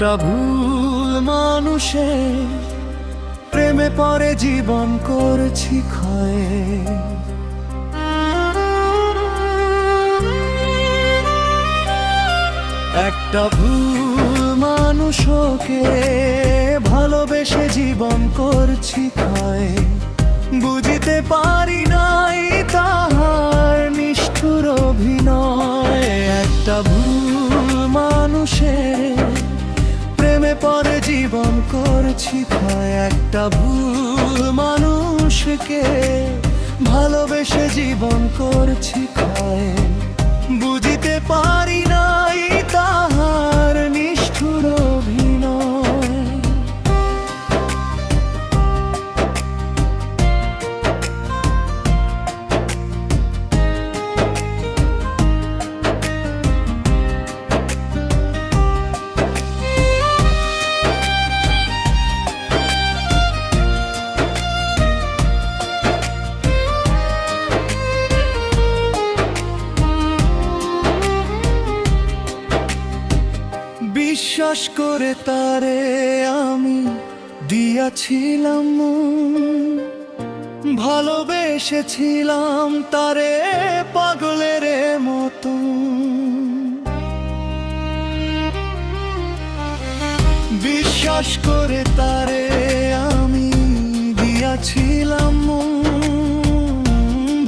একটা ভুল মানুষে প্রেমে পড়ে জীবন করছি ক্ষয়। একটা ভুল মানুষকে ভালোবেসে জীবন করছি ক্ষয়। বুঝিতে পারি নাই তাহার নিষ্ঠুর অভিনয়। একটা ভুল মানুষে প্রেমে পড়ে জীবন করছি ক্ষয়। একটা ভুল মানুষকে ভালোবেসে জীবন করছি ক্ষয়। বুঝিতে পারি নাই তাহার নিষ্ঠুর অভিনয়। বিশ্বাস করে তারে আমি দিয়াছিলাম মন, ভালোবেসেছিলাম তারে পাগলের মতো। বিশ্বাস করে তারে আমি দিয়াছিলাম মন,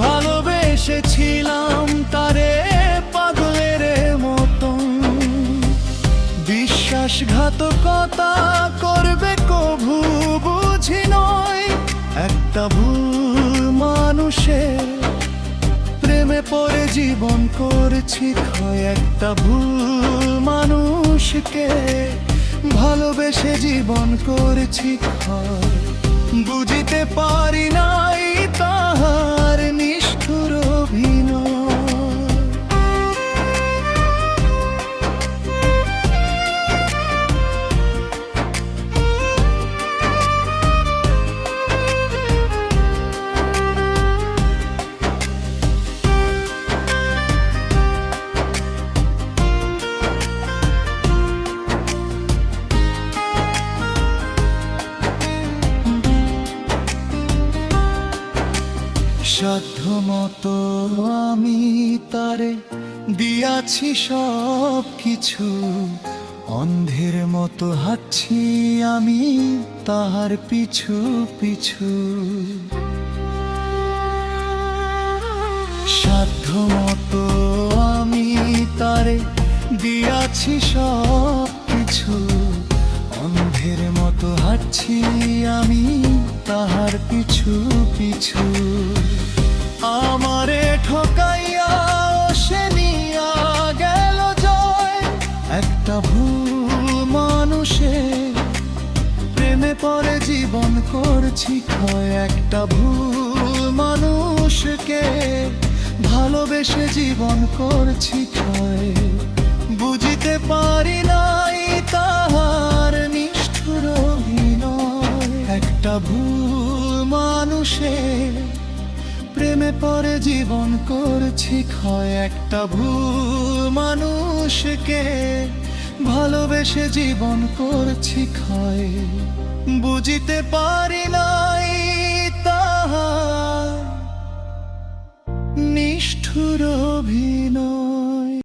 ভালোবেসেছিলাম তারে পাগলের মতো। বিশ্বাসঘাতকতা করবে কভু বুঝি নয়। একটা ভুল মানুষে প্রেমে পড়ে জীবন করছি ক্ষয়। একটা ভুল মানুষকে ভালোবেসে জীবন করছি ক্ষয়। বুঝিতে পারি নাই তাহার নিষ্ঠুর অভিনয়। সাধ্যমতো আমি তারে দিয়াছি সব কিছু। অন্ধের মতো হাঁটছি আমি তাহার পিছু পিছু। সাধ্যমতো আমি তারে দিয়াছি সব কিছু। অন্ধের মতো হাঁটছি আমি তাহার পিছু পিছু। আমারে ঠকাইয়া সে নিয়া গেল জয়। একটা ভুল মানুষে প্রেমে পড়ে জীবন করছি ক্ষয়। একটা ভুল মানুষকে ভালোবেসে জীবন করছি ক্ষয়। বুঝিতে পারি নাই তাহার নিষ্ঠুর অভিনয়। একটা ভুল মানুষে প্রেমে পড়ে জীবন করছি ক্ষয়। একটা ভুল মানুষকে ভালোবেসে জীবন করছি ক্ষয়। বুঝিতে পারি নাই তাহার নিষ্ঠুর অভিনয়।